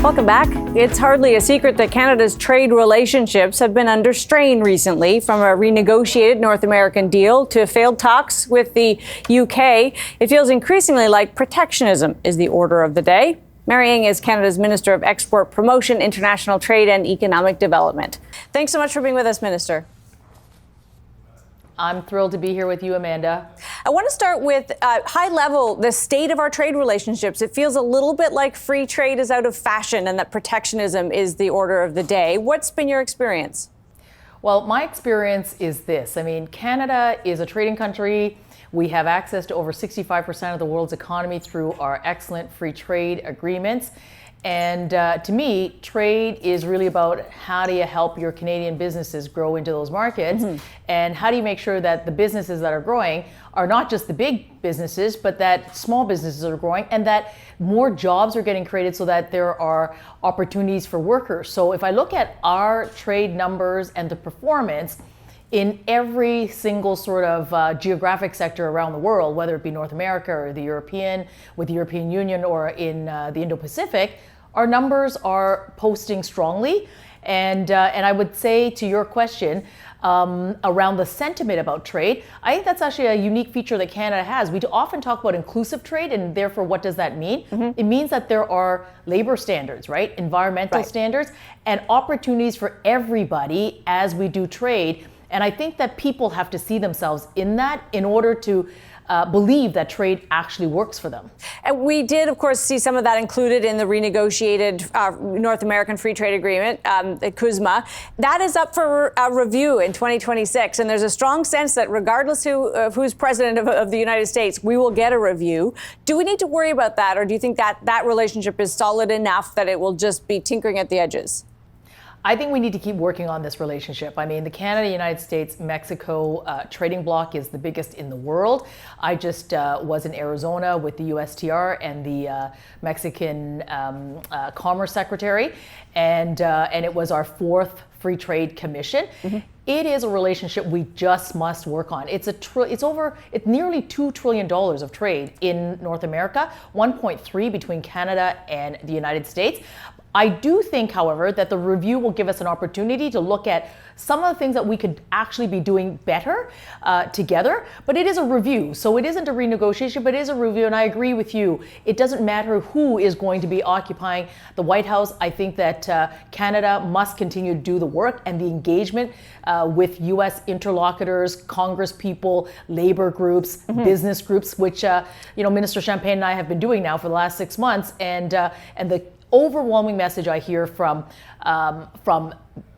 Welcome back. It's hardly a secret that Canada's trade relationships have been under strain recently, from a renegotiated North American deal to failed talks with the UK. It feels increasingly like protectionism is the order of the day. Mary Ng is Canada's Minister of Export Promotion, International Trade and Economic Development. Thanks so much for being with us, Minister. I'm thrilled to be here with you, Amanda. I want to start with high level, the state of our trade relationships. It feels a little bit like free trade is out of fashion and that protectionism is the order of the day. What's been your experience? Well, my experience is this. I mean, Canada is a trading country. We have access to over 65% of the world's economy through our excellent free trade agreements. And to me, trade is really about how do you help your Canadian businesses grow into those markets, and how do you make sure that the businesses that are growing are not just the big businesses, but that small businesses are growing and that more jobs are getting created so that there are opportunities for workers. So if I look at our trade numbers and the performance in every single sort of geographic sector around the world, whether it be North America or the European, with the European Union, or in the Indo-Pacific, our numbers are posting strongly. And I would say, to your question, around the sentiment about trade, I think that's actually a unique feature that Canada has. We often talk about inclusive trade, and therefore, what does that mean? It means that there are labor standards, right? Environmental standards, and opportunities for everybody as we do trade. And I think that people have to see themselves in that in order to believe that trade actually works for them. And we did, of course, see some of that included in the renegotiated North American Free Trade Agreement, the CUSMA. That is up for review in 2026. And there's a strong sense that regardless of who's president of the United States, we will get a review. Do we need to worry about that? Or do you think that that relationship is solid enough that it will just be tinkering at the edges? I think we need to keep working on this relationship. I mean, the Canada, United States, Mexico trading bloc is the biggest in the world. I just was in Arizona with the USTR and the Mexican Commerce Secretary, and it was our fourth Free Trade Commission. It is a relationship we just must work on. It's nearly $2 trillion of trade in North America, 1.3 between Canada and the United States. I do think, however, that the review will give us an opportunity to look at some of the things that we could actually be doing better together. But it is a review. So it isn't a renegotiation, but it is a review. And I agree with you. It doesn't matter who is going to be occupying the White House. I think that Canada must continue to do the work, and the engagement with U.S. interlocutors, Congress people, labor groups, business groups, which Minister Champagne and I have been doing now for the last 6 months. And the overwhelming message I hear from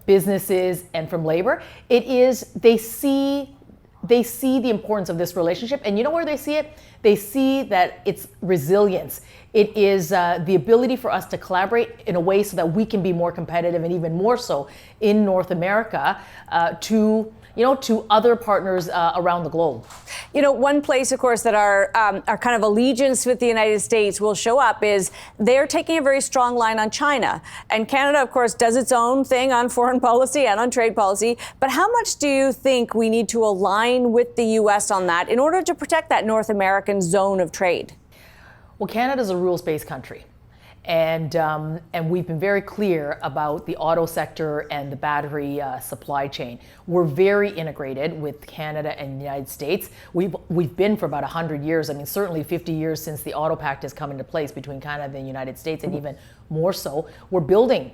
businesses and from labor, it is they see the importance of this relationship. And you know where they see it? They see that it's resilience. It is the ability for us to collaborate in a way so that we can be more competitive, and even more so in North America, to other partners around the globe. One place, of course, that our kind of allegiance with the United States will show up is they're taking a very strong line on China. And Canada, of course, does its own thing on foreign policy and on trade policy. But how much do you think we need to align with the U.S. on that in order to protect that North American zone of trade? Well, Canada's a rules-based country. And we've been very clear about the auto sector and the battery supply chain. We're very integrated with Canada and the United States. We've been for about 100 years. I mean, certainly 50 years since the Auto Pact has come into place between Canada and the United States, and even more so. We're building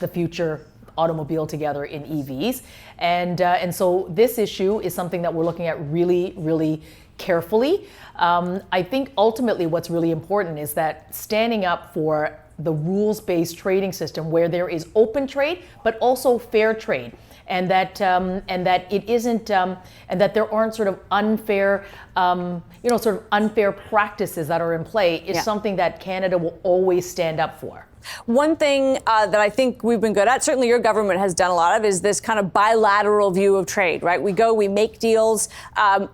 the future automobile together in EVs. And so this issue is something that we're looking at really, really carefully. I think ultimately what's really important is that standing up for the rules-based trading system where there is open trade, but also fair trade, and that it isn't, and that there aren't sort of unfair, unfair practices that are in play is something that Canada will always stand up for. One thing that I think we've been good at, certainly your government has done a lot of, is this kind of bilateral view of trade, right? We make deals.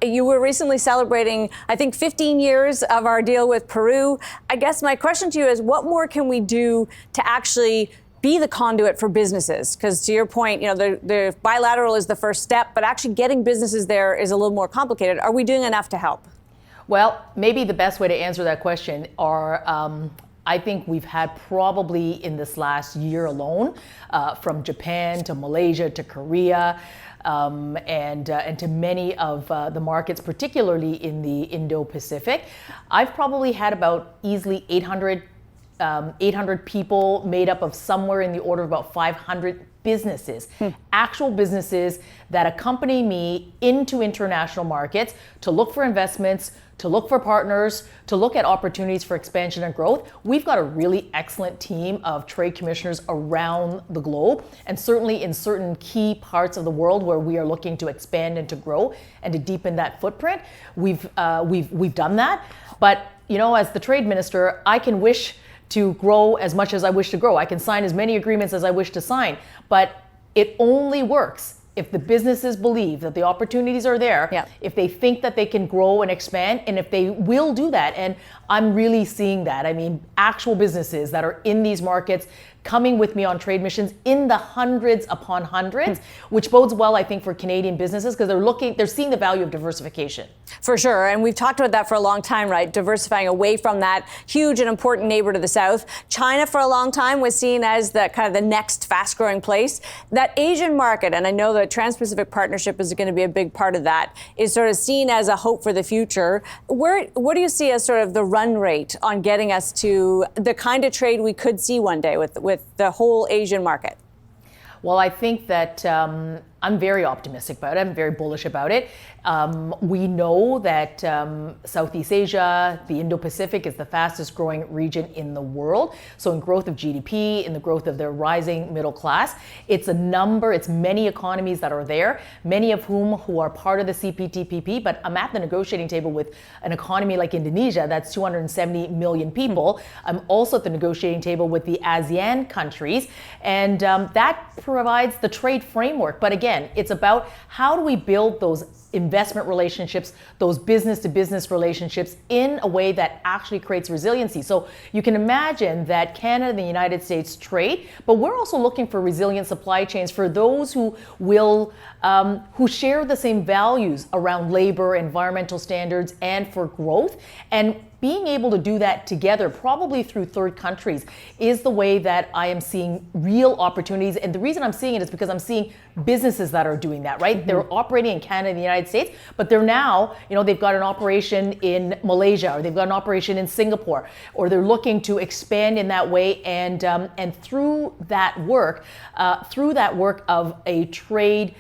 You were recently celebrating, I think, 15 years of our deal with Peru. I guess my question to you is, what more can we do to actually be the conduit for businesses? Because to your point, the bilateral is the first step, but actually getting businesses there is a little more complicated. Are we doing enough to help? Well, maybe the best way to answer that question are I think we've had probably in this last year alone, from Japan to Malaysia to Korea, and to many of the markets, particularly in the Indo-Pacific. I've probably had about easily 800 people made up of somewhere in the order of about 500 businesses, actual businesses that accompany me into international markets to look for investments, to look for partners, to look at opportunities for expansion and growth. We've got a really excellent team of trade commissioners around the globe, and certainly in certain key parts of the world where we are looking to expand and to grow and to deepen that footprint. We've done that. But as the trade minister, I can wish to grow as much as I wish to grow. I can sign as many agreements as I wish to sign, but it only works if the businesses believe that the opportunities are there, if they think that they can grow and expand, and if they will do that. And I'm really seeing that. I mean, actual businesses that are in these markets coming with me on trade missions in the hundreds upon hundreds, which bodes well, I think, for Canadian businesses because they're seeing the value of diversification. For sure. And we've talked about that for a long time, right? Diversifying away from that huge and important neighbor to the south. China for a long time was seen as the kind of the next fast growing place. That Asian market, and I know the Trans-Pacific Partnership is going to be a big part of that, is sort of seen as a hope for the future. What do you see as sort of the run rate on getting us to the kind of trade we could see one day with the whole Asian market? Well, I think that I'm very optimistic about it. I'm very bullish about it. We know that Southeast Asia, the Indo-Pacific, is the fastest growing region in the world. So in growth of GDP, in the growth of their rising middle class, it's many economies that are there, many of who are part of the CPTPP. But I'm at the negotiating table with an economy like Indonesia, that's 270 million people. I'm also at the negotiating table with the ASEAN countries, and that provides the trade framework. But again, it's about how do we build those investment relationships, those business-to-business relationships in a way that actually creates resiliency. So you can imagine that Canada and the United States trade, but we're also looking for resilient supply chains for those who share the same values around labor, environmental standards, and for growth. And being able to do that together, probably through third countries, is the way that I am seeing real opportunities. And the reason I'm seeing it is because I'm seeing businesses that are doing that, right? They're operating in Canada and the United States, but they're now, they've got an operation in Malaysia, or they've got an operation in Singapore, or they're looking to expand in that way. And through that work of a trade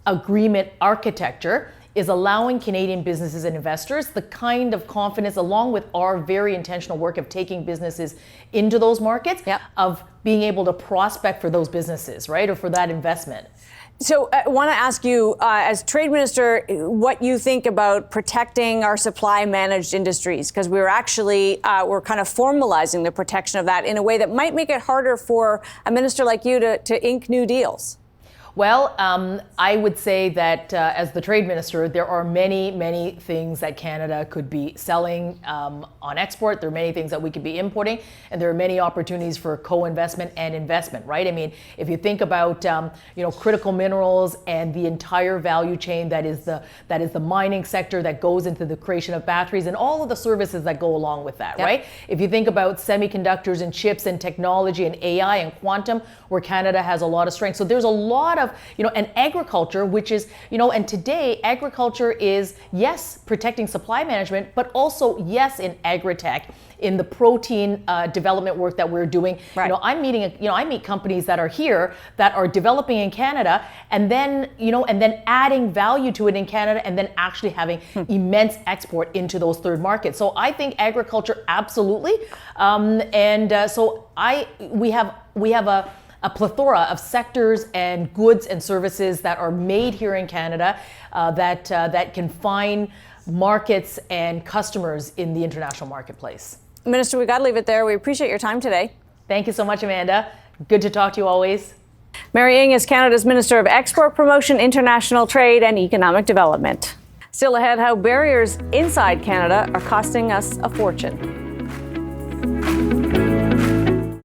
agreement architecture, is allowing Canadian businesses and investors the kind of confidence, along with our very intentional work of taking businesses into those markets, of being able to prospect for those businesses, right, or for that investment. So I want to ask you, as trade minister, what you think about protecting our supply managed industries, because we're kind of formalizing the protection of that in a way that might make it harder for a minister like you to ink new deals. Well, I would say that as the trade minister, there are many, many things that Canada could be selling on export. There are many things that we could be importing, and there are many opportunities for co-investment and investment, right? I mean, if you think about critical minerals and the entire value chain that is the mining sector that goes into the creation of batteries and all of the services that go along with that, right? If you think about semiconductors and chips and technology and AI and quantum, where Canada has a lot of strength. So there's a lot of and agriculture, which is, and today agriculture is, yes, protecting supply management, but also, yes, in agri-tech, in the protein development work that we're doing. Right. I meet companies that are here that are developing in Canada, and then adding value to it in Canada, and then actually having immense export into those third markets. So I think agriculture, absolutely, so we have a plethora of sectors and goods and services that are made here in Canada that can find markets and customers in the international marketplace. Minister, we got to leave it there. We appreciate your time today. Thank you so much, Amanda. Good to talk to you always. Mary Ng is Canada's Minister of Export Promotion, International Trade and Economic Development. Still ahead, how barriers inside Canada are costing us a fortune.